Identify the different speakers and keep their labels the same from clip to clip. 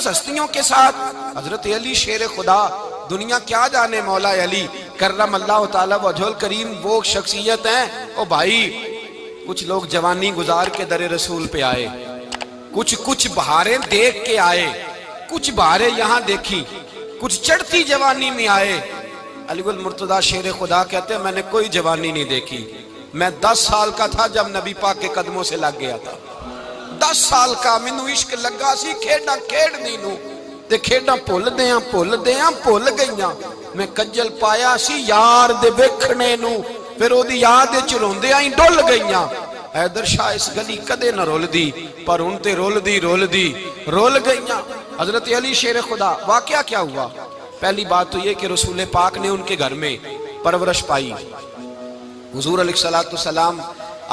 Speaker 1: مقدس ہستیوں کے ساتھ حضرت علی شیر خدا، دنیا کیا جانے مولا علی کرم اللہ تعالی وجہ الکریم، وہ شخصیت ہیں۔ او بھائی کچھ لوگ جوانی گزار کے در رسول پہ آئے، کچھ بہاریں دیکھ کے آئے، کچھ بہاریں یہاں دیکھی، کچھ چڑھتی جوانی میں آئے۔ علی گل مرتضیٰ شیر خدا کہتے ہیں میں نے کوئی جوانی نہیں دیکھی، میں 10 سال کا تھا جب نبی پاک کے قدموں سے لگ گیا تھا، 10 سال کا مینوں عشق لگا سی، کھیڈاں کھیڈنی نوں تے کھیڈاں بھول گئیاں، میں کجل پایا سی یار دے ویکھنے نوں، پھر او دی یاد وچ روندیاں ہی ڈل گئیاں۔ حیدر شاہ اس گلی کدے نہ رول دی، پر ان تے رول گئیاں۔ حضرت علی شیر خدا، واقعہ کیا ہوا؟ پہلی بات تو یہ کہ رسول پاک نے ان کے گھر میں پرورش پائی۔ حضور علیہ السلام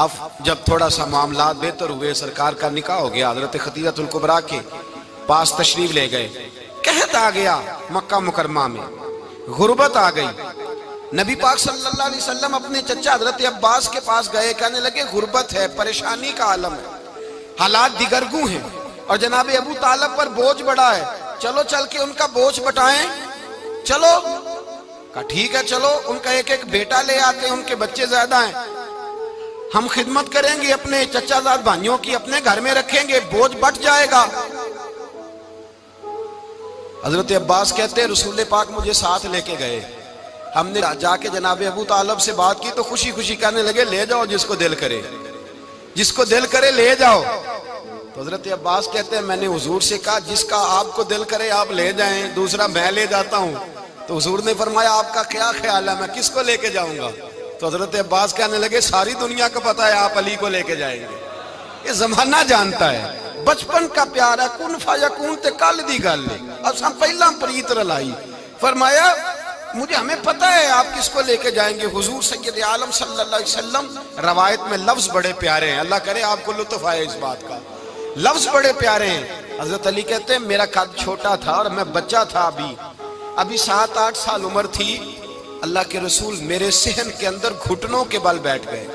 Speaker 1: اب جب تھوڑا سا معاملات بہتر ہوئے، سرکار کا نکاح ہو گیا، حضرت خدیجہ الکبریٰ کے پاس تشریف لے گئے۔ قحط آ گیا مکہ مکرمہ میں، غربت آ گئی۔ نبی پاک صلی اللہ علیہ وسلم اپنے چچا حضرت عباس کے پاس گئے، کہنے لگے غربت ہے، پریشانی کا عالم ہے، حالات دیگرگوں ہیں، اور جناب ابو طالب پر بوجھ بڑا ہے، چلو چل کے ان کا بوجھ بٹائیں۔ چلو کہا ٹھیک ہے، چلو ان کا ایک بیٹا لے آتے ہیں، ان کے بچے زیادہ ہیں، ہم خدمت کریں گے اپنے چچا زاد بھائیوں کی، اپنے گھر میں رکھیں گے، بوجھ بٹ جائے گا۔ حضرت عباس کہتے ہیں رسول پاک مجھے ساتھ لے کے گئے، ہم نے جا کے جناب ابو طالب سے بات کی تو خوشی خوشی کہنے لگے لے جاؤ جس کو دل کرے لے جاؤ۔ تو حضرت عباس کہتے ہیں میں نے حضور سے کہا جس کا آپ کو دل کرے آپ لے جائیں، دوسرا میں لے جاتا ہوں۔ تو حضور نے فرمایا آپ کا کیا خیال ہے، میں کس کو لے کے جاؤں گا؟ تو حضرت عباس کہنے لگے ساری دنیا کو پتا ہے آپ علی کو لے کے جائیں گے، یہ زمانہ جانتا ہے، بچپن کا پیار ہے، کن فیکون تے کل دی گل ہے، اب ہم پہلا پریت رلائی۔ فرمایا ہمیں پتہ ہے آپ کس کو لے کے جائیں گے، حضور سید عالم صلی اللہ علیہ وسلم۔ روایت میں لفظ بڑے پیارے ہیں، اللہ کرے آپ کو لطف آئے اس بات کا، لفظ بڑے پیارے ہیں۔ حضرت علی کہتے ہیں میرا قد چھوٹا تھا اور میں بچہ تھا، ابھی 7-8 سال عمر تھی، اللہ کے رسول میرے صحن کے اندر گھٹنوں کے بل بیٹھ گئے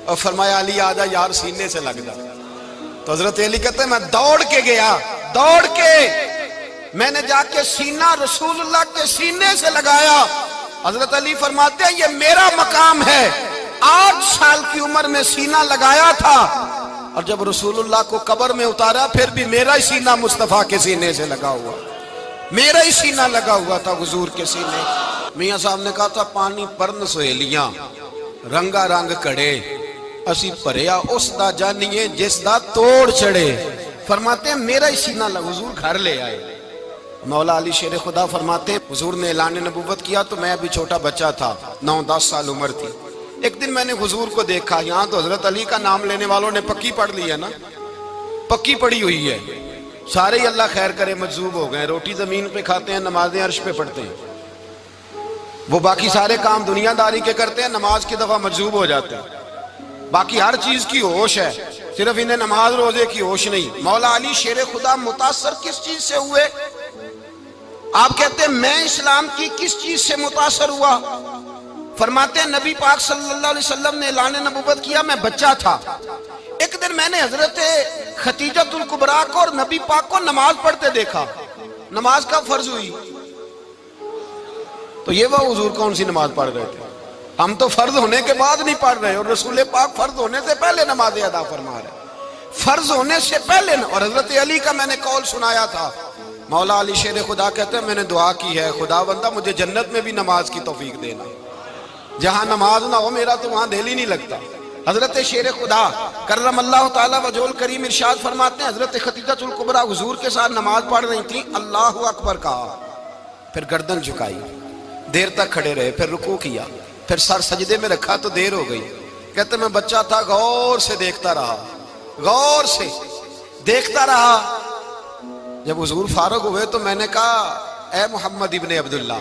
Speaker 1: اور فرمایا علی آجا یار سینے سے لگ جا۔ تو حضرت علی کہتے ہیں میں دوڑ کے گیا، میں نے جا کے سینہ رسول اللہ کے سینے سے لگایا۔ حضرت علی فرماتے ہیں یہ میرا مقام ہے، 8 سال کی عمر میں سینہ لگایا تھا، اور جب رسول اللہ کو قبر میں اتارا پھر بھی میرا ہی سینہ مصطفیٰ کے سینے سے لگا ہوا، میرا ہی سینہ لگا ہوا تھا حضور کے سینے۔ میاں صاحب نے کہا تھا پانی پرن سہیلیاں رنگا رنگ کڑے، اسی پریا اس دا جانیے جس دا توڑ چڑے۔ فرماتے ہیں میرا ہی سینہ لگا، حضور گھر لے آئے۔ مولا علی شیر خدا فرماتے ہیں حضور نے اعلان نبوت کیا تو میں ابھی چھوٹا بچہ تھا، 9-10 سال عمر تھی۔ ایک دن میں نے حضور کو دیکھا، یہاں تو حضرت علی کا نام لینے والوں نے پکی پڑھ لی ہے نا، پکی پڑھی ہوئی ہے، سارے ہی اللہ خیر کرے مجذوب ہو گئے، روٹی زمین پہ کھاتے ہیں، نمازیں عرش پہ پڑھتے ہیں، وہ باقی سارے کام دنیا داری کے کرتے ہیں، نماز کی دفعہ مجذوب ہو جاتے ہیں، باقی ہر چیز کی ہوش ہے، صرف انہیں نماز روزے کی ہوش نہیں۔ مولا علی شیر خدا متاثر کس چیز سے ہوئے؟ آپ کہتے ہیں میں اسلام کی کس چیز سے متاثر ہوا؟ فرماتے ہیں نبی پاک صلی اللہ علیہ وسلم نے اعلان نبوت کیا، میں بچہ تھا، ایک دن میں نے حضرت خدیجہ الکبریٰ کو اور نبی پاک کو نماز پڑھتے دیکھا۔ نماز کب فرض ہوئی؟ تو یہ وہ حضور کون سی نماز پڑھ رہے تھے؟ ہم تو فرض ہونے کے بعد نہیں پڑھ رہے، اور رسول پاک فرض ہونے سے پہلے نماز ادا فرما رہے، فرض ہونے سے پہلے۔ اور حضرت علی کا میں نے قول سنایا تھا، مولا علی شیر خدا کہتے ہیں میں نے دعا کی ہے خدا بندہ مجھے جنت میں بھی نماز کی توفیق دینا، جہاں نماز نہ ہو میرا تو وہاں دل ہی نہیں لگتا۔ حضرت شیر خدا کرم اللہ تعالیٰ وجہ الکریم ارشاد فرماتے ہیں حضرت خدیجہ الکبریٰ حضور کے ساتھ نماز پڑھ رہی تھیں، اللہ اکبر کہا، پھر گردن جھکائی، دیر تک کھڑے رہے، پھر رکوع کیا، پھر سر سجدے میں رکھا تو دیر ہو گئی۔ کہتے میں بچہ تھا، غور سے دیکھتا رہا، جب حضور فارغ ہوئے تو میں نے کہا اے محمد ابن عبداللہ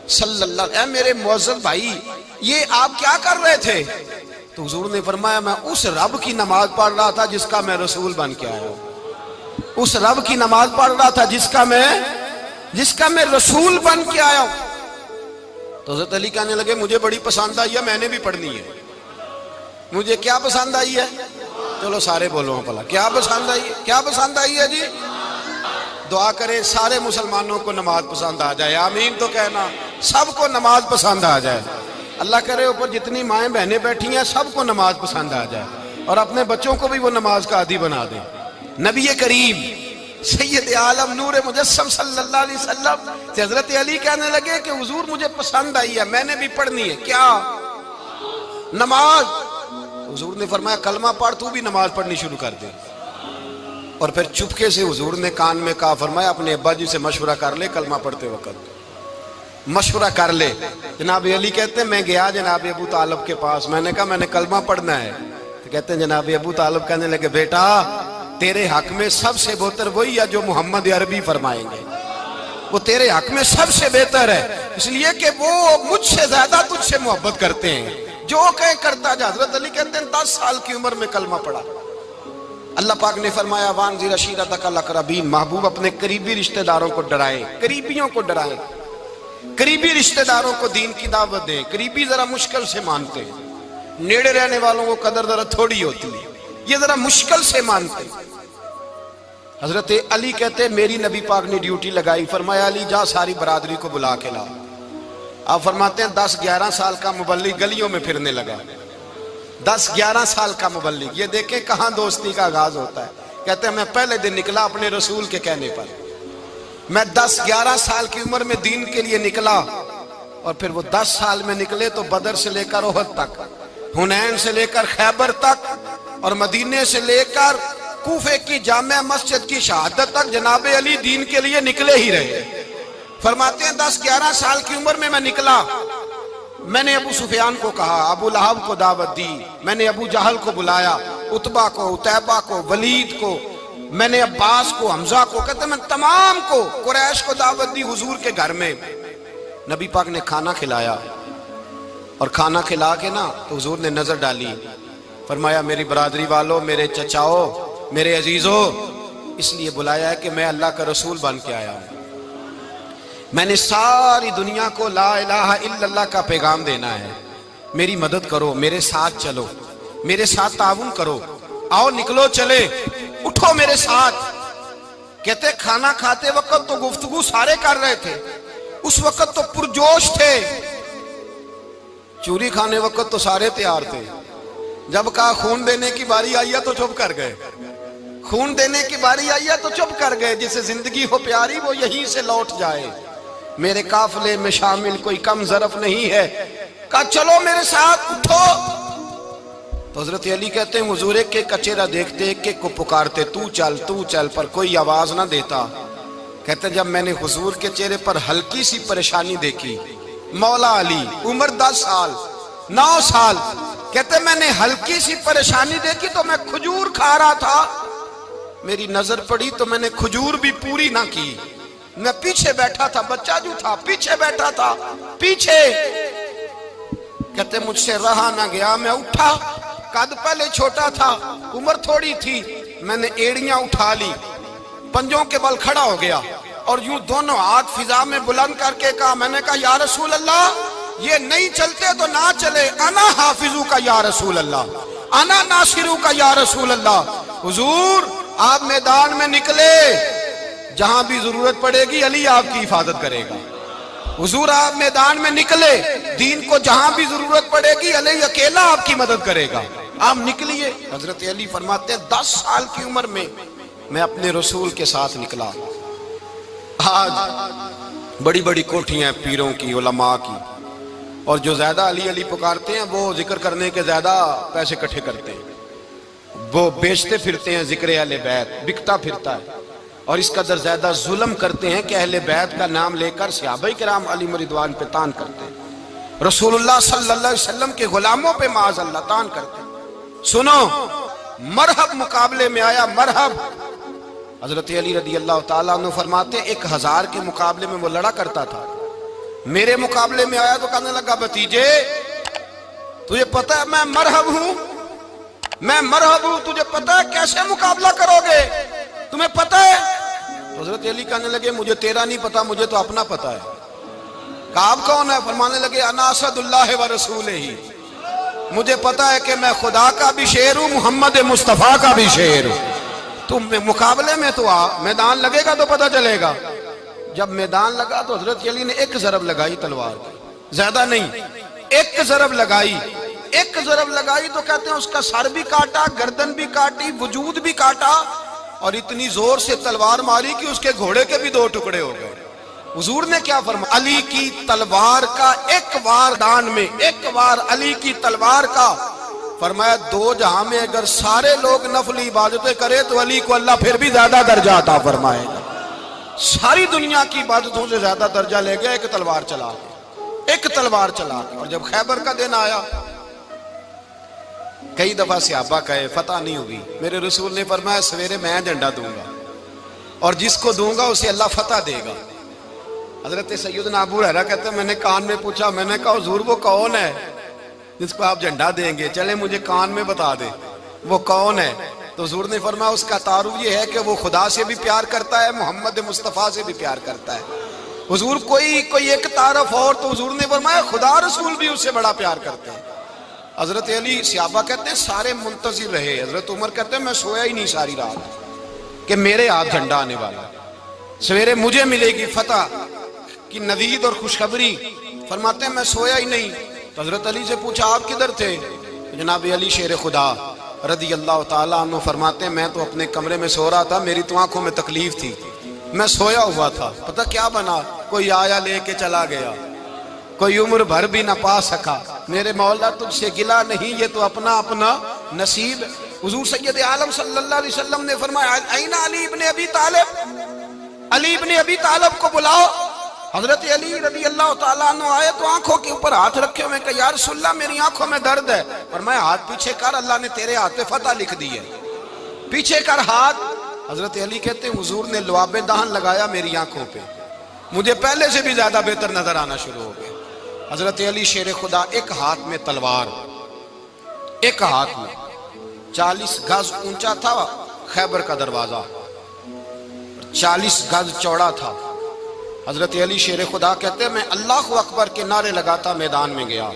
Speaker 1: صلی اللہ علیہ وسلم، اے میرے معزز بھائی یہ آپ کیا کر رہے تھے؟ تو حضور نے فرمایا میں اس رب کی نماز پڑھ رہا تھا جس کا میں رسول بن کے آیا ہوں، اس رب کی نماز پڑھ رہا تھا جس کا میں رسول بن کے آیا ہوں۔ تو حضرت علی کہنے لگے مجھے بڑی پسند آئی ہے، میں نے بھی پڑھنی ہے۔ مجھے کیا پسند آئی ہے؟ چلو سارے بولو بھلا کیا پسند آئی ہے؟ کیا پسند آئی ہے جی؟ دعا کرے سارے مسلمانوں کو نماز پسند آ جائے، آمین تو کہنا، سب کو نماز پسند آ جائے۔ اللہ کرے اوپر جتنی مائیں بہنیں بیٹھی ہیں سب کو نماز پسند آ جائے، اور اپنے بچوں کو بھی وہ نماز کا عادی بنا دیں۔ نبی کریم سید عالم نور مجسم صلی اللہ علیہ وسلم سے حضرت علی کہنے لگے کہ حضور مجھے پسند آئی ہے، میں نے بھی پڑھنی ہے۔ کیا؟ نماز۔ حضور نے فرمایا کلمہ پڑھ، تو بھی نماز پڑھنی شروع کر دے۔ اور پھر چپکے سے حضور نے کان میں کہا، فرمایا اپنے ابا جی سے مشورہ کر لے کلمہ پڑھتے وقت، مشورہ کر لے۔ جناب علی کہتے ہیں میں گیا جناب ابو طالب کے پاس، میں نے کہا میں نے کلمہ پڑھنا ہے، تو کہتے ہیں جناب ابو طالب کہنے لگے بیٹا تیرے حق میں سب سے بہتر وہی ہے جو محمد عربی فرمائیں گے، وہ تیرے حق میں سب سے بہتر ہے، اس لیے کہ وہ مجھ سے زیادہ تجھ سے محبت کرتے ہیں، جو کہیں کرتا جا۔ حضرت علی کہتے ہیں 10 سال کی عمر میں کلمہ پڑھا۔ اللہ پاک نے فرمایا وانذر عشیرتک الاقربین، محبوب اپنے قریبی رشتہ داروں کو ڈرائیں، قریبیوں کو ڈرائیں، قریبی رشتہ داروں کو دین کی دعوت دیں۔ قریبی ذرا مشکل سے مانتے ہیں، نیڑے رہنے والوں کو قدر ذرا تھوڑی ہوتی ہے، یہ ذرا مشکل سے مانتے ہیں۔ حضرت علی کہتے ہیں میری نبی پاک نے ڈیوٹی لگائی، فرمایا علی جا ساری برادری کو بلا کے لا۔ آپ فرماتے ہیں 10-11 سال کا مبلغ گلیوں میں پھرنے لگا، 10-11 سال کا مبلغ۔ یہ دیکھیں کہاں دوستی کا آغاز ہوتا ہے۔ کہتے ہیں میں پہلے دن نکلا اپنے رسول کے کہنے پر، میں 10-11 سال کی عمر میں دین کے لیے نکلا، اور پھر وہ 10 سال میں نکلے تو بدر سے لے کر احد تک، حنین سے لے کر خیبر تک، اور مدینے سے لے کر کوفے کی جامع مسجد کی شہادت تک جناب علی دین کے لیے نکلے ہی رہے۔ فرماتے ہیں 10-11 سال کی عمر میں نکلا، میں نے ابو سفیان کو کہا، ابو لہب کو دعوت دی، میں نے ابو جہل کو بلایا، عتبہ کو، عتیبہ کو، ولید کو، میں نے عباس کو، حمزہ کو، کہتے ہیں میں تمام کو، قریش کو دعوت دی حضور کے گھر میں۔ نبی پاک نے کھانا کھلایا، اور کھانا کھلا کے نا تو حضور نے نظر ڈالی، فرمایا میری برادری والوں، میرے چچاؤ، میرے عزیزوں، اس لیے بلایا ہے کہ میں اللہ کا رسول بن کے آیا ہوں، میں نے ساری دنیا کو لا الہ الا اللہ کا پیغام دینا ہے، میری مدد کرو، میرے ساتھ چلو، میرے ساتھ تعاون کرو، آؤ نکلو چلے، اٹھو میرے ساتھ۔ کہتے کھانا کھاتے وقت تو گفتگو سارے کر رہے تھے، اس وقت تو پرجوش تھے، چوری کھانے وقت تو سارے تیار تھے، جب کہا خون دینے کی باری آئی ہے تو چپ کر گئے، خون دینے کی باری آئی ہے تو چپ کر گئے، جسے زندگی ہو پیاری وہ یہیں سے لوٹ جائے، میرے قافلے میں شامل کوئی کم ظرف نہیں ہے، کہا چلو میرے ساتھ اٹھو۔ تو حضرت علی کہتے ہیں حضور ایک ایک کا چہرہ دیکھتے، ایک ایک کو پکارتے تو چل، پر کوئی آواز نہ دیتا۔ کہتے ہیں جب میں نے حضور کے چہرے پر ہلکی سی پریشانی دیکھی، مولا علی عمر 10 سال 9 سال، کہتے ہیں میں نے ہلکی سی پریشانی دیکھی تو میں کھجور کھا رہا تھا، میری نظر پڑی تو میں نے کھجور بھی پوری نہ کی، میں پیچھے بیٹھا تھا، بچہ جو تھا پیچھے بیٹھا تھا، پیچھے۔ کہتے مجھ سے رہا نہ گیا، میں اٹھا، قد پہلے چھوٹا تھا، عمر تھوڑی تھی، میں نے ایڑیاں اٹھا لی، پنجوں کے بل کھڑا ہو گیا، اور یوں دونوں ہاتھ فضا میں بلند کر کے کہا، میں نے کہا یا رسول اللہ یہ نہیں چلتے تو نہ چلے، انا حافظو کا یا رسول اللہ، انا ناصرو کا یا رسول اللہ۔ حضور آپ میدان میں نکلے، جہاں بھی ضرورت پڑے گی علی آپ کی حفاظت کرے گا۔ حضور آپ میدان میں نکلے، دین کو جہاں بھی ضرورت پڑے گی علی اکیلا آپ کی مدد کرے گا، آپ نکلیے۔ حضرت علی فرماتے ہیں 10 سال کی عمر میں میں اپنے رسول کے ساتھ نکلا۔ آج بڑی بڑی کوٹھیاں پیروں کی، علماء کی، اور جو زیادہ علی علی پکارتے ہیں وہ ذکر کرنے کے زیادہ پیسے اکٹھے کرتے ہیں، وہ بیچتے پھرتے ہیں، ذکر اہل بیت بکتا پھرتا ہے، اور اس قدر زیادہ ظلم کرتے ہیں کہ اہل بیت کا نام لے کر صحابہ کرام علی رضوان پہ تان کرتے ہیں، رسول اللہ صلی اللہ علیہ وسلم کے غلاموں پہ معاذ اللہ تان کرتے ہیں۔ سنو، مرحب مقابلے میں آیا، مرحب۔ حضرت علی رضی اللہ تعالیٰ عنہ فرماتے 1000 کے مقابلے میں وہ لڑا کرتا تھا، میرے مقابلے میں آیا تو کہنے لگا بھتیجے تجھے پتہ ہے میں مرحب ہوں، میں مرحب ہوں، تجھے پتہ ہے کیسے مقابلہ کرو گے، تمہیں پتہ ہے؟ حضرت علی کہنے لگے مجھے تیرا نہیں پتا، مجھے تو اپنا پتا ہے۔ کہا آپ کون ہے؟ فرمانے لگے انا اسد اللہ و رسولہ ہی، مجھے پتا ہے کہ میں خدا کا بھی شیر ہوں، محمد مصطفیٰ کا بھی شیر ہوں۔ تم مقابلے میں تو آ، میدان لگے گا تو پتہ چلے گا۔ جب میدان لگا تو حضرت علی نے ایک ضرب لگائی تلوار کی، زیادہ نہیں، ایک ضرب لگائی۔ ایک ضرب لگائی تو کہتے ہیں اس کا سر بھی کاٹا، گردن بھی کاٹی، وجود بھی کاٹا، اور اتنی زور سے تلوار ماری کہ اس کے گھوڑے کے بھی 2 ٹکڑے ہو گئے۔ حضور نے کیا فرمایا؟ علی کی تلوار کا ایک وار دان میں، ایک وار علی کی تلوار کا، فرمایا 2 جہاں میں اگر سارے لوگ نفل عبادتیں کرے تو علی کو اللہ پھر بھی زیادہ درجہ عطا فرمائے گا۔ ساری دنیا کی عبادتوں سے زیادہ درجہ لے گیا ایک تلوار چلا کے، ایک تلوار چلا کے۔ اور جب خیبر کا دن آیا، کئی دفعہ صحابہ کہے فتح نہیں ہوئی، میرے رسول نے فرمایا سویرے میں جھنڈا دوں گا اور جس کو دوں گا اسے اللہ فتح دے گا۔ حضرت سیدنا ابو ہریرہ کہتے ہیں میں نے کان میں پوچھا، میں نے کہا حضور وہ کون ہے جس کو آپ جھنڈا دیں گے؟ چلے مجھے کان میں بتا دے وہ کون ہے۔ تو حضور نے فرمایا اس کا تعارف یہ ہے کہ وہ خدا سے بھی پیار کرتا ہے، محمد مصطفیٰ سے بھی پیار کرتا ہے۔ حضور کوئی ایک تعارف اور، تو حضور نے فرمایا خدا رسول بھی اس سے بڑا پیار کرتے ہیں۔ حضرت علی، صحابہ کہتے ہیں سارے منتظر رہے۔ حضرت عمر کہتے ہیں میں سویا ہی نہیں ساری رات کہ میرے ہاتھ جھنڈا آنے والا، سویرے مجھے ملے گی فتح کی نوید اور خوشخبری۔ فرماتے ہیں میں سویا ہی نہیں۔ تو حضرت علی سے پوچھا آپ کدھر تھے؟ جناب علی شیر خدا رضی اللہ تعالیٰ عنہ فرماتے ہیں میں تو اپنے کمرے میں سو رہا تھا، میری تو آنکھوں میں تکلیف تھی، میں سویا ہوا تھا، پتہ کیا بنا؟ کوئی آیا لے کے چلا گیا، کوئی عمر بھر بھی نہ پا سکا۔ میرے مولا تجھ سے گلا نہیں، یہ تو اپنا اپنا نصیب۔ حضور سید عالم صلی اللہ علیہ وسلم نے فرمایا این علی ابن ابی طالب، علی ابن ابی طالب کو بلاؤ۔ حضرت علی رضی اللہ تعالیٰ عنہ آئے تو آنکھوں کے اوپر ہاتھ رکھے ہوئے کہ یا رسول اللہ میری آنکھوں میں درد ہے۔ فرمایا ہاتھ پیچھے کر، اللہ نے تیرے ہاتھ پہ فتح لکھ دی ہے، پیچھے کر ہاتھ۔ حضرت علی کہتے ہیں حضور نے لعاب دہن لگایا میری آنکھوں پہ، مجھے پہلے سے بھی زیادہ بہتر نظر آنا شروع ہو گیا۔ حضرت علی شیر خدا ایک ہاتھ میں تلوار، ایک ہاتھ میں 40 گز اونچا تھا خیبر کا دروازہ، 40 گز چوڑا تھا۔ حضرت علی شیر خدا کہتے ہیں میں اللہ اکبر کے نعرے لگاتا میدان میں گیا،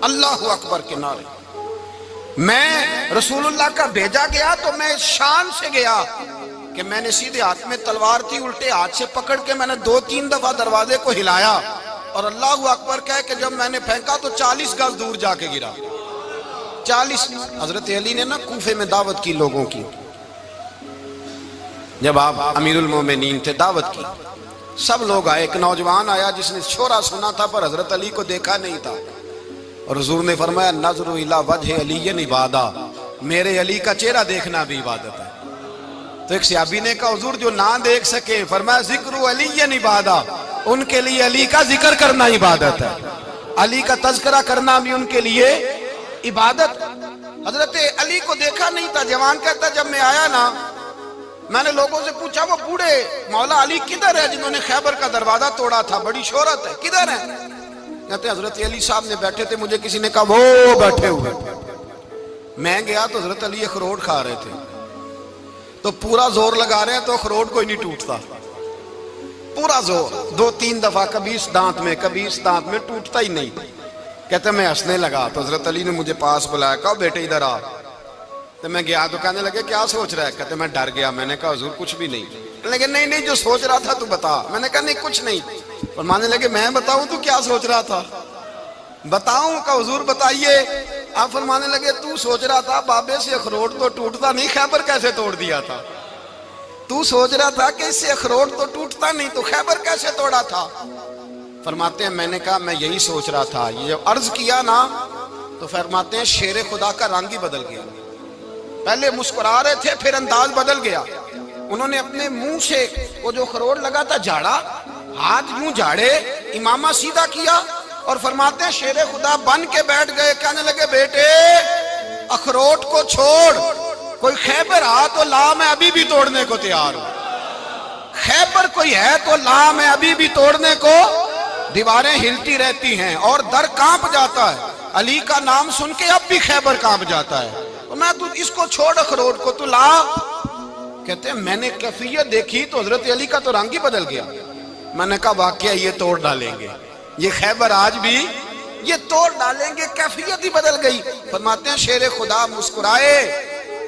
Speaker 1: اللہ اکبر کے نعرے۔ میں رسول اللہ کا بھیجا گیا تو میں شان سے گیا کہ میں نے سیدھے ہاتھ میں تلوار تھی، الٹے ہاتھ سے پکڑ کے میں نے 2-3 دفعہ دروازے کو ہلایا اور اللہ اکبر کہہ کہ جب میں نے پھینکا تو 40 گز دور جا کے گرا، 40۔ حضرت علی نے نا کوفے میں دعوت کی لوگوں کی، جب آپ امیر المومنین تھے دعوت کی، سب لوگ آئے۔ ایک نوجوان آیا جس نے شورا سنا تھا پر حضرت علی کو دیکھا نہیں تھا، اور حضور نے فرمایا نظر الی وجہ علی عبادہ، میرے علی کا چہرہ دیکھنا بھی عبادت ہے۔ تو ایک صحابی نے کہا حضور جو نہ دیکھ سکے، فرمایا ذکر علی عبادہ، ان کے لیے علی کا ذکر کرنا عبادت ہے، علی کا تذکرہ کرنا بھی ان کے لیے عبادت۔ حضرت علی کو دیکھا نہیں تھا۔ جوان کہتا جب میں آیا نا میں نے لوگوں سے پوچھا وہ بوڑھے مولا علی کدھر ہے جنہوں نے خیبر کا دروازہ توڑا تھا، بڑی شہرت ہے، کدھر ہے؟ کہتے ہیں حضرت علی صاحب نے بیٹھے تھے، مجھے کسی نے کہا وہ بیٹھے ہوئے۔ میں گیا تو حضرت علی اخروٹ کھا رہے تھے، تو پورا زور لگا رہے ہیں تو اخروٹ کوئی نہیں ٹوٹتا، پورا زور 2-3 دفعہ، کبھی اس دانت میں کبھی اس دانت میں، ٹوٹتا ہی نہیں۔ کہتے میں ہنسنے لگا تو حضرت علی نے مجھے پاس بلایا، کہا بیٹے ادھر آ۔ تو میں گیا تو کہنے لگے کیا سوچ رہا ہے؟ کہتے میں ڈر گیا۔ میں نے کہا حضور کچھ بھی نہیں۔ لیکن نہیں جو سوچ رہا تھا تو بتا۔ میں نے کہا نہیں کچھ نہیں۔ فرمانے لگے میں بتاؤں تو کیا سوچ رہا تھا؟ بتاؤں؟ کہ حضور بتائیے۔ آپ فرمانے لگے تو سوچ رہا تھا بابے سے اخروٹ تو ٹوٹتا نہیں، خیبر کیسے توڑ دیا تھا؟ تو سوچ رہا تھا کہ اس سے اخروٹ تو ٹوٹتا نہیں تو خیبر کیسے توڑا تھا؟ فرماتے ہیں میں نے کہا میں یہی سوچ رہا تھا۔ یہ عرض کیا نا تو فرماتے ہیں شیر خدا کا رنگ ہی بدل گیا، پہلے مسکرا رہے تھے پھر انداز بدل گیا۔ انہوں نے اپنے منہ سے وہ جو خروٹ لگا تھا جھاڑا، ہاتھ یوں جھاڑے، امامہ سیدھا کیا اور فرماتے ہیں شیر خدا بن کے بیٹھ گئے۔ کہنے لگے بیٹے اخروٹ کو چھوڑ، کوئی خیبر آ تو لا، میں ابھی بھی توڑنے کو تیار ہوں۔ خیبر کوئی ہے تو لا، میں ابھی بھی توڑنے کو۔ دیواریں ہلتی رہتی ہیں اور در کانپ جاتا ہے، علی کا نام سن کے اب بھی خیبر کانپ جاتا ہے۔ میں تو اس کو چھوڑ اخروٹ کو تو لا۔ کہتے ہیں میں نے کیفیت دیکھی تو حضرت علی کا تو رنگ ہی بدل گیا۔ میں نے کہا واقعہ یہ توڑ ڈالیں گے، یہ خیبر آج بھی یہ توڑ ڈالیں گے، کیفیت ہی بدل گئی۔ فرماتے ہیں شیر خدا مسکرائے،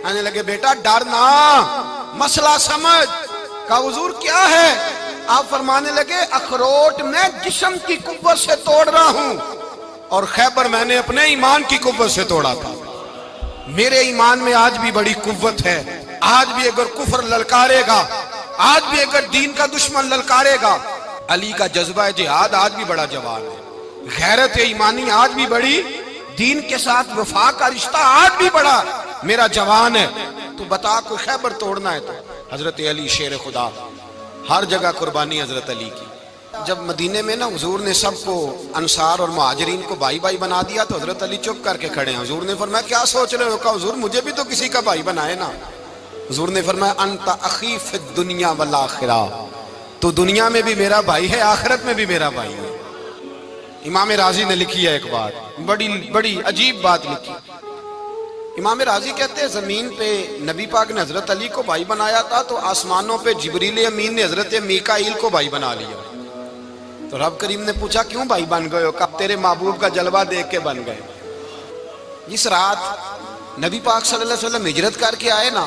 Speaker 1: کہنے لگے بیٹا ڈر نہ، مسئلہ سمجھ۔ کہا حضور کیا ہے؟ آپ فرمانے لگے اخروٹ میں جسم کی قوت سے توڑ رہا ہوں اور خیبر میں نے اپنے ایمان کی قوت سے توڑا تھا۔ میرے ایمان میں آج بھی بڑی قوت ہے، آج بھی اگر کفر للکارے گا، آج بھی اگر دین کا دشمن للکارے گا، علی کا جذبہ جہاد آج بھی بڑا جوان ہے، غیرت ایمانی آج بھی بڑی، دین کے ساتھ وفا کا رشتہ آج بھی بڑا میرا جوان ہے۔ تو بتا کوئی خیبر توڑنا ہے تو حضرت علی شیر خدا، ہر جگہ قربانی حضرت علی کی۔ جب مدینے میں نا حضور نے سب کو انصار اور مہاجرین کو بھائی بھائی بنا دیا تو حضرت علی چپ کر کے کھڑے ہیں۔ حضور نے فرمایا کیا سوچ رہے ہو؟ کہا حضور مجھے بھی تو کسی کا بھائی بنائے نا۔ حضور نے فرمایا انت اخی فی الدنیا والآخرہ، تو دنیا میں بھی میرا بھائی ہے، آخرت میں بھی میرا بھائی ہے۔ امام راضی نے لکھی ہے ایک بات، بڑی عجیب بات لکھی۔ امام راضی کہتے ہیں زمین پہ نبی پاک نے حضرت علی کو بھائی بنایا تھا تو آسمانوں پہ جبریل امین نے حضرت میکائیل کو بھائی بنا لیا۔ تو رب کریم نے پوچھا کیوں بھائی بن گئے ہو؟ کہا تیرے محبوب کا جلوہ دیکھ کے بن گئے۔ جس رات نبی پاک صلی اللہ علیہ وسلم ہجرت کر کے آئے نا،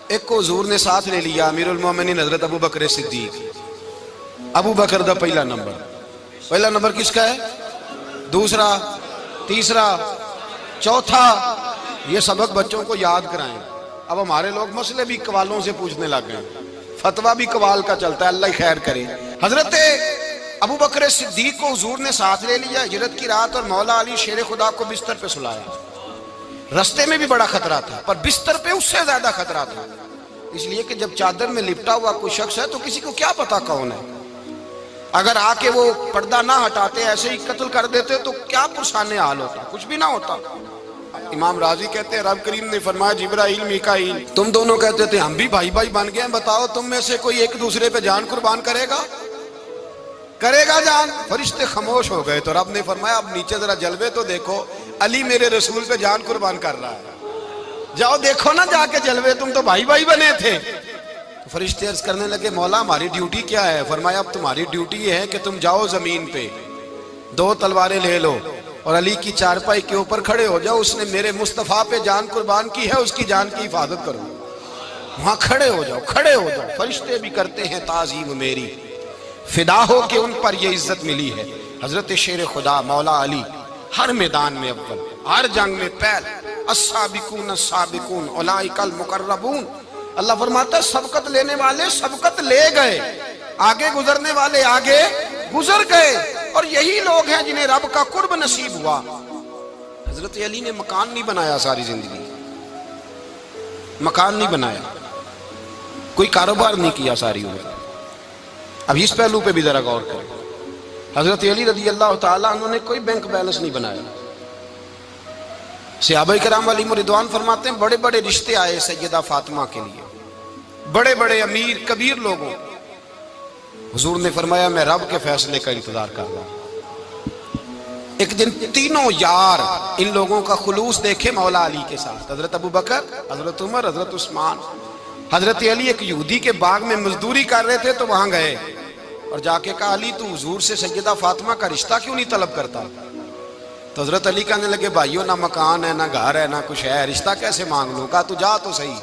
Speaker 1: ایک کو حضور نے ساتھ لے لیا، امیر المومنین حضرت ابو بکر صدیق۔ ابو بکر دا پہلا نمبر کس کا ہے؟ دوسرا، تیسرا، چوتھا۔ یہ سبق بچوں کو یاد کرائیں۔ اب ہمارے لوگ مسئلے بھی قوالوں سے پوچھنے لگ گئے، فتویٰ بھی قوال کا چلتا ہے، اللہ ہی خیر کرے۔ حضرت ابو بکر صدیق کو حضور نے ساتھ لے لیا ہجرت کی رات، اور مولا علی شیر خدا کو بستر پہ سلایا۔ رستے میں بھی بڑا خطرہ تھا پر بستر پہ اس سے زیادہ خطرہ تھا، اس لیے کہ جب چادر میں لپٹا ہوا کوئی شخص ہے تو کسی کو کیا پتا کون ہے، اگر آ کے وہ پردہ نہ ہٹاتے ایسے ہی قتل کر دیتے تو کیا پرسان حال ہوتا، کچھ بھی نہ ہوتا۔ امام راضی کہتے ہیں رب کریم نے فرمایا جبرائیل میکائیل تم دونوں کہتے تھے ہم بھی بھائی بھائی بن گئے ہیں، بتاؤ تم میں سے کوئی ایک دوسرے پہ جان قربان کرے گا جان؟ فرشتے خاموش ہو گئے تو رب نے فرمایا اب نیچے ذرا جلوے تو دیکھو، علی میرے رسول پہ جان قربان کر رہا ہے، جاؤ دیکھو نا جا کے جلوے، تم تو بھائی بھائی بنے تھے۔ فرشتے عرض کرنے لگے مولا ہماری ڈیوٹی کیا ہے؟ فرمایا اب تمہاری ڈیوٹی یہ ہے کہ تم جاؤ زمین پہ 2 تلواریں لے لو اور علی کی چارپائی کے اوپر کھڑے ہو جاؤ، اس نے میرے مصطفیٰ پہ جان قربان کی ہے، اس کی جان کی حفاظت کرو۔ وہاں کھڑے ہو جاؤ۔ فرشتے بھی کرتے ہیں تعظیم میری، فدا ہو کہ ان پر یہ عزت ملی ہے۔ حضرت شیر خدا مولا علی ہر میدان میں اول، ہر جنگ میں پہل، السابقون السابقون اولئک المقربون۔ اللہ فرماتا ہے سبقت لینے والے سبقت لے گئے، آگے گزرنے والے آگے گزر گئے، اور یہی لوگ ہیں جنہیں رب کا قرب نصیب ہوا۔ حضرت علی نے مکان نہیں بنایا، ساری زندگی مکان نہیں بنایا، کوئی کاروبار نہیں کیا ساری عمر۔ اب اس پہلو پہ بھی ذرا غور کریں، حضرت علی رضی اللہ تعالیٰ انہوں نے کوئی بینک بیلنس نہیں بنایا۔ صحابہ کرام علیہم رضوان فرماتے ہیں بڑے بڑے رشتے آئے سیدہ فاطمہ کے لیے، بڑے بڑے امیر کبیر لوگوں، حضور نے فرمایا میں رب کے فیصلے کا انتظار کر رہا ہوں۔ ایک دن تینوں یار ان لوگوں کا خلوص دیکھے مولا علی کے ساتھ، حضرت ابو بکر، حضرت عمر، حضرت عثمان۔ حضرت علی ایک یہودی کے باغ میں مزدوری کر رہے تھے تو وہاں گئے اور جا کے کہا علی تو حضور سے سیدہ فاطمہ کا رشتہ کیوں نہیں طلب کرتا؟ تو حضرت علی کہنے لگے بھائیو نہ مکان ہے نہ گھر ہے نہ کچھ ہے، رشتہ کیسے مانگ لوں؟ کہا تو جا تو صحیح،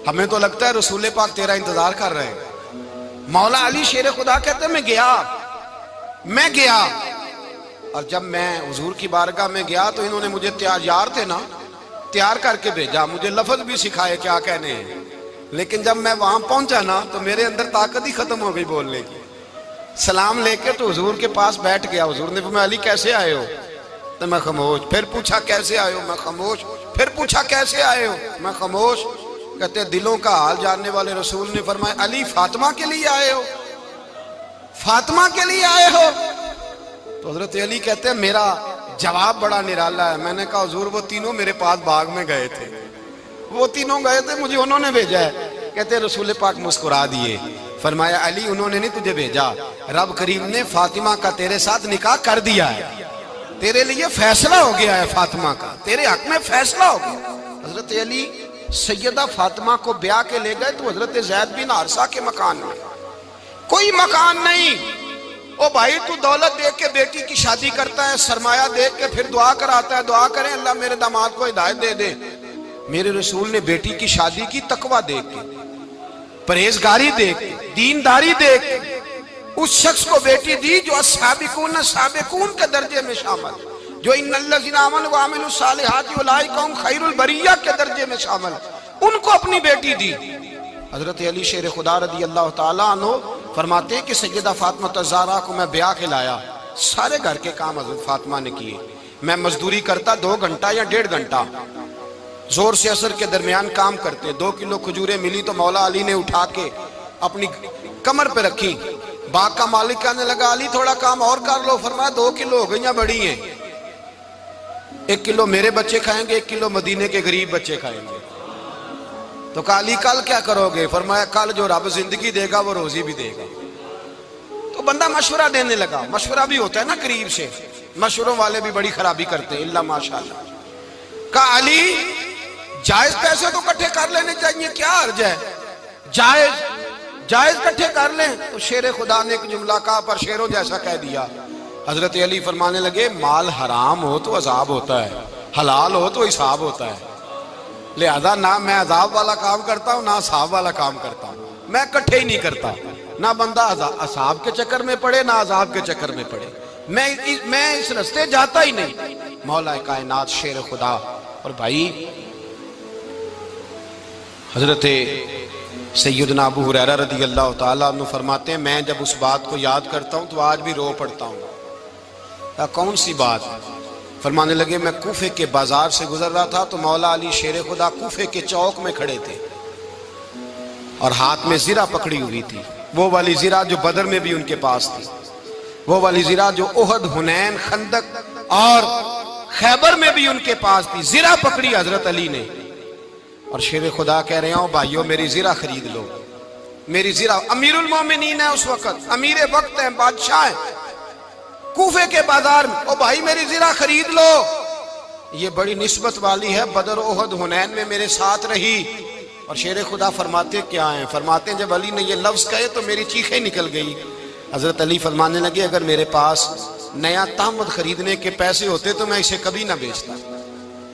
Speaker 1: ہمیں تو لگتا ہے رسول پاک تیرا انتظار کر رہے ہیں۔ مولا علی شیر خدا کہتے ہیں میں گیا اور جب میں حضور کی بارگاہ میں گیا تو انہوں نے مجھے یار تھے نا تیار کر کے بھیجا، مجھے لفظ بھی سکھائے کیا کہنے ہیں، لیکن جب میں وہاں پہنچا نا تو میرے اندر طاقت ہی ختم ہو گئی بولنے کی۔ سلام لے کے تو حضور کے پاس بیٹھ گیا، حضور نے فرمایا علی کیسے آئے ہو؟ تو میں خاموش، پھر پوچھا کیسے آئے ہو؟ میں خاموش، پھر پوچھا کیسے آئے ہو؟ میں خاموش۔ کہتے دلوں کا حال جاننے والے رسول نے فرمایا علی فاطمہ کے لیے آئے ہو؟ فاطمہ کے لیے آئے ہو؟ تو حضرت علی کہتے ہیں میرا جواب بڑا نرالا ہے۔ میں نے کہا حضور وہ تینوں میرے پاس باغ میں گئے تھے، وہ تینوں گئے تھے، مجھے انہوں نے بھیجا ہے۔ کہتے ہیں رسول پاک مسکرا دیے، فرمایا علی انہوں نے نہیں تجھے بھیجا، رب کریم نے فاطمہ کا تیرے ساتھ نکاح کر دیا ہے، تیرے لیے فیصلہ ہو گیا ہے، فاطمہ کا تیرے حق میں فیصلہ ہو گیا۔ حضرت علی سیدہ فاطمہ کو بیاہ کے لے گئے تو حضرت زید بن حارثہ کے مکان میں کوئی مکان نہیں۔ او بھائی تو دولت دیکھ کے بیٹی کی شادی کرتا ہے، سرمایہ دیکھ کے پھر دعا کراتا ہے، دعا کریں اللہ میرے داماد کو ہدایت دے دے۔ میرے رسول نے بیٹی کی شادی کی تقویٰ دیکھ کے، پرہیزگاری دیکھ کے، دینداری دیکھ کے اس شخص کو بیٹی دی جو السابقون سابقون کے درجے میں شامل، جو ان الذین آمنوا وعملوا الصالحات اولئک هم خیر البریہ کے درجے میں شامل، ان کو اپنی بیٹی دی۔ حضرت علی شیر خدا رضی اللہ تعالیٰ عنہ فرماتے ہیں کہ سیدہ فاطمہ الزہرا کو میں بیاہ کے لایا، سارے گھر کے کام حضرت فاطمہ نے کیے، میں مزدوری کرتا 2 گھنٹہ یا 1.5 گھنٹہ، زور سے عصر کے درمیان کام کرتے، 2 کلو کھجوریں ملی تو مولا علی نے اٹھا کے اپنی کمر پہ رکھی، باغ کا مالک کہنے لگا علی تھوڑا کام اور کر لو، فرمایا 2 کلو ہو گئیں بڑی ہیں، 1 کلو میرے بچے کھائیں گے، 1 کلو مدینے کے غریب بچے کھائیں گے۔ تو کہا علی کل کیا کرو گے؟ فرمایا کل جو رب زندگی دے گا وہ روزی بھی دے گا۔ تو بندہ مشورہ دینے لگا، مشورہ بھی ہوتا ہے نا قریب سے، مشوروں والے بھی بڑی خرابی کرتے ہیں اللہ ماشاءاللہ۔ کہا علی جائز پیسے تو کٹھے کر لینے چاہیے، کیا حرج ہے، جائز کٹھے کر لیں۔ تو شیر خدا نے ایک جملہ کہا پر شیروں جیسا کہہ دیا۔ حضرت علی فرمانے لگے مال حرام ہو تو عذاب ہوتا ہے، حلال ہو تو حساب ہوتا ہے، لہذا نہ میں عذاب والا کام کرتا ہوں نہ حساب والا کام کرتا ہوں، میں کٹھے ہی نہیں کرتا، نہ بندہ عذاب کے چکر میں پڑے نہ عذاب کے چکر میں پڑے، میں اس رستے جاتا ہی نہیں۔ مولا کائنات شیر خدا۔ اور بھائی حضرت سیدنا ابو ہریرہ رضی اللہ تعالیٰ عنہ فرماتے ہیں میں جب اس بات کو یاد کرتا ہوں تو آج بھی رو پڑتا ہوں۔ کون سی بات؟ فرمانے لگے میں کوفے کے بازار سے گزر رہا تھا تو مولا علی شیر خدا کوفے کے چوک میں کھڑے تھے اور ہاتھ میں زرہ پکڑی ہوئی تھی، وہ والی زرہ جو بدر میں بھی ان کے پاس تھی، وہ والی زرہ جو احد، حنین، خندق اور خیبر میں بھی ان کے پاس تھی، زرہ پکڑی حضرت علی نے اور شیر خدا کہہ رہے ہوں بھائیو میری زرہ خرید لو، میری زرہ۔ امیر المومنین ہے اس وقت، امیر وقت ہیں، بادشاہ ہیں، کوفے کے بازار میں، او بھائی میری زرہ خرید لو، یہ بڑی نسبت والی ہے، بدر، احد، حنین میں میرے ساتھ رہی۔ اور شیر خدا فرماتے کیا ہیں؟ فرماتے ہیں جب علی نے یہ لفظ کہے تو میری چیخیں نکل گئی۔ حضرت علی فرمانے لگے اگر میرے پاس نیا تامد خریدنے کے پیسے ہوتے تو میں اسے کبھی نہ بیچتا،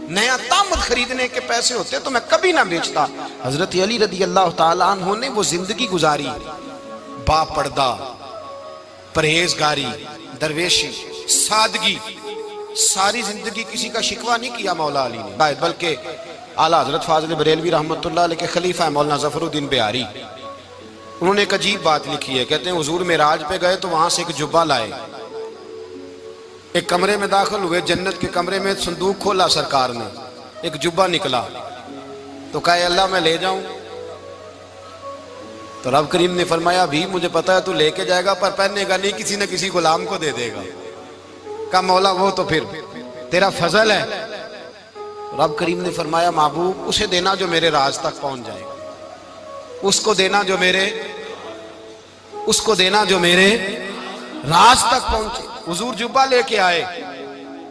Speaker 1: نیا تامد خریدنے کے پیسے ہوتے تو میں کبھی نہ بیچتا۔ حضرت علی رضی اللہ تعالیٰ عنہ نے وہ زندگی گزاری، با پردہ، پرہیزگاری، درویشی، سادگی، ساری زندگی کسی کا شکوہ نہیں کیا مولا علی نے، بلکہ اعلیٰ حضرت فاضل بریلوی رحمۃ اللہ علیہ کے خلیفہ مولانا ظفر الدین بہاری، انہوں نے ایک عجیب بات لکھی ہے، کہتے ہیں حضور معراج پہ گئے تو وہاں سے ایک جبہ لائے، ایک کمرے میں داخل ہوئے، جنت کے کمرے میں صندوق کھولا سرکار نے، ایک جبہ نکلا تو کہا اے اللہ میں لے جاؤں؟ تو رب کریم نے فرمایا ابھی مجھے پتا ہے تو لے کے جائے گا پر پہننے گا نہیں، کسی نہ کسی غلام کو دے دے گا۔ کہا مولا وہ تو پھر تیرا فضل ہے۔ رب کریم نے فرمایا محبوب اسے دینا جو میرے راز تک پہنچ جائے، اس کو دینا جو میرے راز تک پہنچے۔ حضور جبہ لے کے آئے،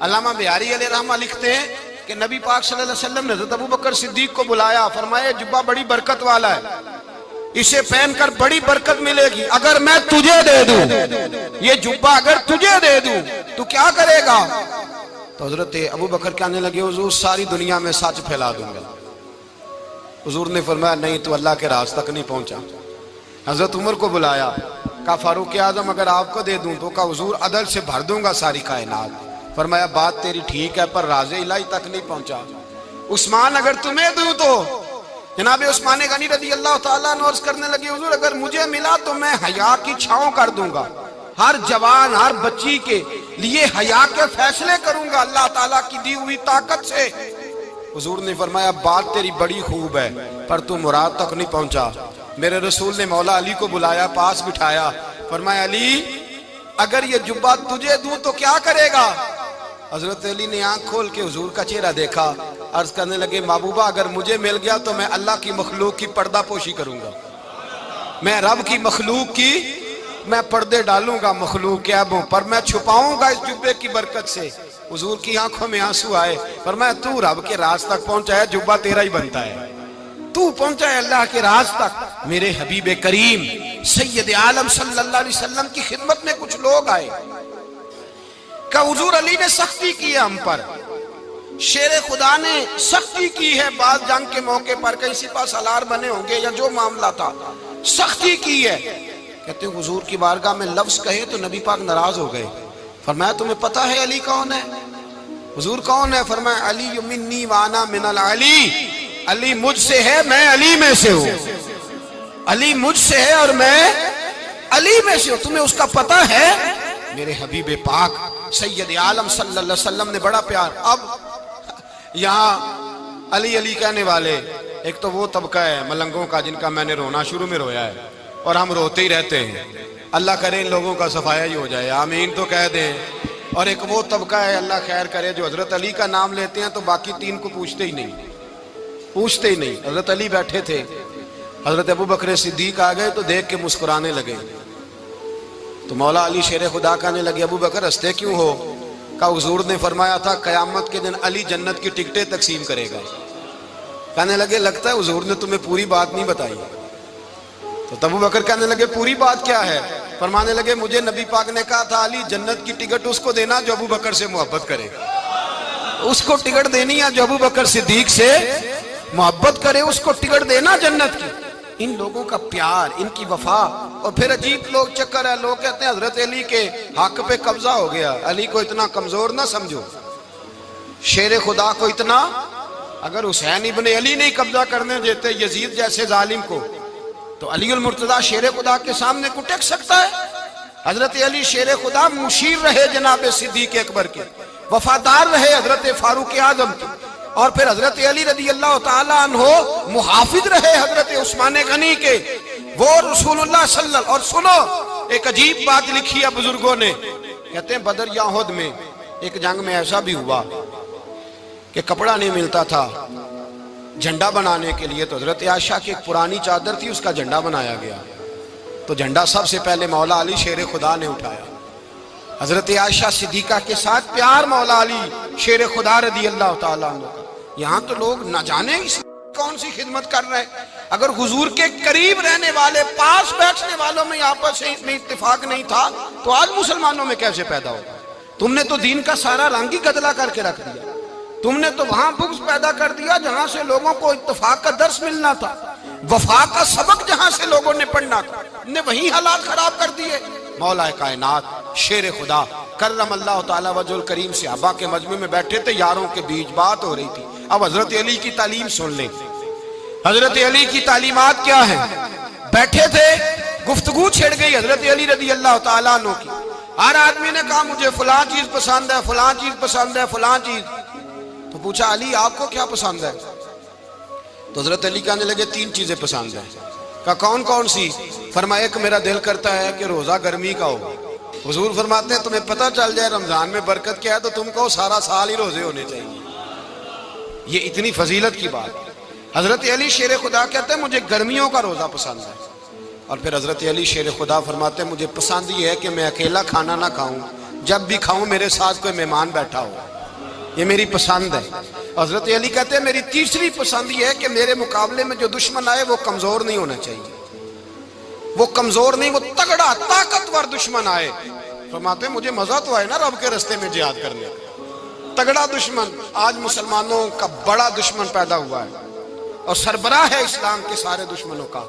Speaker 1: علامہ بہاری علیہ رحمہ لکھتے ہیں کہ نبی پاک صلی اللہ علیہ وسلم نے حضرت ابوبکر صدیق کو بلایا، فرمایا جبہ بڑی برکت والا ہے، اسے پہن کر بڑی برکت ملے گی، اگر میں تجھے دے دوں یہ جبہ، اگر تجھے دے دوں تو کیا کرے گا؟ تو حضرت ابوبکر کہنے لگے حضور ساری دنیا میں سچ پھیلا دوں گا۔ حضور نے فرمایا نہیں تو اللہ کے راز تک نہیں پہنچا۔ حضرت عمر کو بلایا، کہا فاروق اعظم اگر آپ کو دے دوں تو کہا حضور عدل سے بھر دوں گا ساری کائنات۔ فرمایا بات تیری ٹھیک ہے پر راز الہی تک نہیں پہنچا۔ عثمان اگر تمہیں دوں تو جناب عثمان غنی رضی اللہ تعالیٰ عنہ عرض کرنے لگے حضور اگر مجھے ملا تو میں حیا کی چھاؤں کر دوں گا، ہر جوان ہر بچی کے لیے حیا کے فیصلے کروں گا اللہ تعالیٰ کی دی ہوئی طاقت سے۔ حضور نے فرمایا بات تیری بڑی خوب ہے پر تو مراد تک نہیں پہنچا۔ میرے رسول نے مولا علی کو بلایا، پاس بٹھایا، فرمایا علی اگر یہ جبہ تجھے دوں تو کیا کرے گا؟ حضرت علی نے آنکھ کھول کے حضور کا چہرہ دیکھا، عرض کرنے لگے محبوبہ اگر مجھے مل گیا تو میں اللہ کی مخلوق کی پردہ پوشی کروں گا، میں رب کی مخلوق کی میں پردے ڈالوں گا مخلوق کے عیبوں پر، میں چھپاؤں گا اس جبے کی برکت سے۔ حضور کی آنکھوں میں آنسو آئے، فرمایا تو رب کے راز تک پہنچا ہے، جبہ تیرا ہی بنتا ہے، تو پہنچا ہے اللہ کے راز تک۔ میرے حبیب کریم سید عالم صلی اللہ علیہ وسلم کی خدمت میں کچھ لوگ آئے کہ حضور علی نے سختی کی ہے ہم پر، شیر خدا نے سختی کی ہے بعض جنگ کے موقع پر، کہیں سپہ سالار بنے ہوں گے یا جو معاملہ تھا، سختی کی ہے. کہتے ہیں حضور کی بارگاہ میں لفظ کہے تو نبی پاک ناراض ہو گئے. فرمایا تمہیں پتہ ہے علی کون ہے؟ حضور کون ہے؟ فرمایا علی منی وانا من العلی، علی مجھ سے ہے میں علی میں سے ہوں. علی مجھ سے ہے اور میں علی میں سے ہوں. تمہیں اس کا پتہ ہے؟ میرے حبیب پاک سید عالم صلی اللہ علیہ وسلم نے بڑا پیار. اب یہاں علی علی کہنے والے ایک تو وہ طبقہ ہے ملنگوں کا جن کا میں نے رونا شروع میں رویا ہے اور ہم روتے ہی رہتے ہیں. اللہ کرے ان لوگوں کا صفایا ہی ہو جائے، آمین تو کہہ دیں. اور ایک وہ طبقہ ہے اللہ خیر کرے جو حضرت علی کا نام لیتے ہیں تو باقی تین کو پوچھتے ہی نہیں. حضرت علی بیٹھے تھے، حضرت ابو بکر صدیق آ گئے تو دیکھ کے مسکرانے لگے. تو مولا علی شیر خدا کہنے لگے ابو بکر ہنستے کیوں ہو؟ کہا حضور نے فرمایا تھا قیامت کے دن علی جنت کی ٹکٹیں تقسیم کرے گا. کہنے لگے لگتا ہے حضور نے تمہیں پوری بات نہیں بتائی. تو ابو بکر کہنے لگے پوری بات کیا ہے؟ فرمانے لگے مجھے نبی پاک نے کہا تھا علی جنت کی ٹکٹ اس کو دینا جو ابو بکر سے محبت کرے. اس کو ٹکٹ دینی ہے جو ابو بکر صدیق سے محبت کرے، اس کو ٹکٹ دینا جنت کی. ان لوگوں کا پیار، ان کی وفا. اور پھر عجیب لوگ چکر ہے، لوگ کہتے ہیں حضرت علی کے حق پہ قبضہ ہو گیا. علی کو اتنا کمزور نہ سمجھو، شیر خدا کو اتنا. اگر حسین ابن علی نہیں قبضہ کرنے دیتے یزید جیسے ظالم کو تو علی المرتضیٰ شیر خدا کے سامنے کو ٹک سکتا ہے؟ حضرت علی شیر خدا مشیر رہے جناب صدیق اکبر کے، وفادار رہے حضرت فاروق اعظم کے، اور پھر حضرت علی رضی اللہ تعالیٰ عنہ محافظ رہے حضرت عثمان غنی کے. وہ رسول اللہ صلی اللہ. اور سنو ایک عجیب بات لکھی ہے بزرگوں نے، کہتے ہیں بدر یا احد میں ایک جنگ میں ایسا بھی ہوا کہ کپڑا نہیں ملتا تھا جھنڈا بنانے کے لیے، تو حضرت عائشہ کی ایک پرانی چادر تھی، اس کا جھنڈا بنایا گیا. تو جھنڈا سب سے پہلے مولا علی شیر خدا نے اٹھایا. حضرت عائشہ صدیقہ کے ساتھ پیار مولا علی شیر خدا رضی اللہ تعالیٰ عنہ کا. یہاں تو لوگ نہ جانے اس کون سی خدمت کر رہے ہیں. اگر حضور کے قریب رہنے والے پاس بیٹھنے والوں میں آپس میں اتفاق نہیں تھا تو آج مسلمانوں میں کیسے پیدا ہوگا؟ تم نے تو دین کا سارا رنگ ہی گدلا کر کے رکھ دیا. تم نے تو وہاں بغض پیدا کر دیا جہاں سے لوگوں کو اتفاق کا درس ملنا تھا، وفا کا سبق جہاں سے لوگوں نے پڑھنا تھا، نے وہی حالات خراب کر دیے. مولا کائنات شیر خدا کرم اللہ تعالیٰ وجہ الکریم صحابہ کے مجمع میں بیٹھے تھے، یاروں کے بیچ بات ہو رہی تھی. اب حضرت علی کی تعلیم سن لیں. حضرت علی کی تعلیمات کیا ہیں؟ بیٹھے تھے، گفتگو چھڑ گئی حضرت علی رضی اللہ تعالیٰ عنہ کی. ہر آدمی نے کہا مجھے فلاں چیز پسند ہے، فلاں چیز پسند ہے، فلاں چیز. تو پوچھا علی آپ کو کیا پسند ہے؟ تو حضرت علی کہنے لگے تین چیزیں پسند ہیں. کہا کون کون سی؟ فرمایا ایک میرا دل کرتا ہے کہ روزہ گرمی کا ہو. حضور فرماتے ہیں تمہیں پتہ چل جائے رمضان میں برکت کیا ہے تو تم کو سارا سال ہی روزے ہونے چاہیے. یہ اتنی فضیلت کی بات. حضرت علی شیر خدا کہتے ہیں مجھے گرمیوں کا روزہ پسند ہے. اور پھر حضرت علی شیر خدا فرماتے ہیں مجھے پسند یہ ہے کہ میں اکیلا کھانا نہ کھاؤں، جب بھی کھاؤں میرے ساتھ کوئی مہمان بیٹھا ہو. یہ میری پسند ہے. حضرت علی کہتے ہیں میری تیسری پسند یہ ہے کہ میرے مقابلے میں جو دشمن آئے وہ کمزور نہیں ہونا چاہیے. وہ کمزور نہیں، وہ تگڑا طاقتور دشمن آئے. فرماتے ہیں مجھے مزہ تو آئے نا رب کے رستے میں جہاد کرنے کا. تگڑا دشمن. آج مسلمانوں کا بڑا دشمن پیدا ہوا ہے اور سربراہ ہے اسلام کے سارے دشمنوں کا،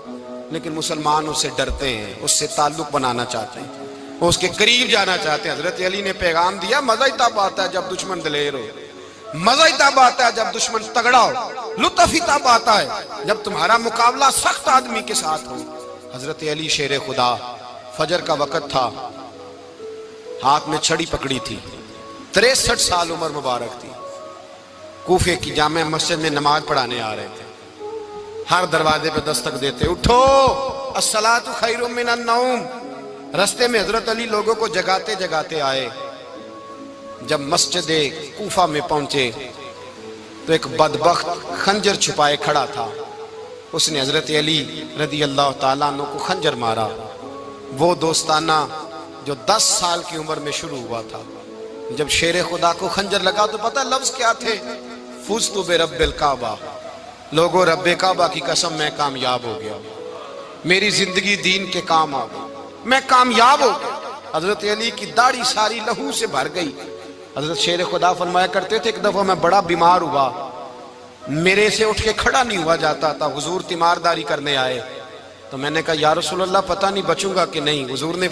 Speaker 1: لیکن مسلمان اس سے ڈرتے ہیں، اس سے تعلق بنانا چاہتے ہیں، وہ اس کے قریب جانا چاہتے ہیں. حضرت علی نے پیغام دیا مزہ ہی تب آتا ہے جب دشمن دلیر ہو، مزہ ہی تب آتا ہے جب دشمن تگڑا ہو، لطف ہی تب آتا ہے جب تمہارا مقابلہ سخت آدمی کے ساتھ ہو. حضرت علی شیر خدا فجر کا وقت تھا، ہاتھ میں چھڑی پکڑی تھی، 63 سال عمر مبارک تھی. کوفے کی جامع مسجد میں نماز پڑھانے آ رہے تھے. ہر دروازے پہ دستک دیتے اٹھو الصلاۃ خیر من النوم. رستے میں حضرت علی لوگوں کو جگاتے جگاتے آئے. جب مسجد کوفہ میں پہنچے تو ایک بدبخت خنجر چھپائے کھڑا تھا. اس نے حضرت علی رضی اللہ تعالیٰ عنہ کو خنجر مارا. وہ دوستانہ جو 10 سال کی عمر میں شروع ہوا تھا. جب شیر خدا کو خنجر لگا تو پتہ لفظ کیا تھے؟ فزت برب الکعبہ. لوگوں رب کعبہ کی قسم میں کامیاب ہو گیا، میری زندگی دین کے کام آ گئی، میں کامیاب ہو گیا. حضرت علی کی داڑھی ساری لہو سے بھر گئی. حضرت شیر خدا فرمایا کرتے تھے ایک دفعہ میں بڑا بیمار ہوا، میرے سے اٹھ کے کھڑا نہیں ہوا جاتا تھا. حضور تیمارداری کرنے آئے تو میں نے کہا یا رسول اللہ پتہ نہیں بچوں گا کہ نہیں. حضور نے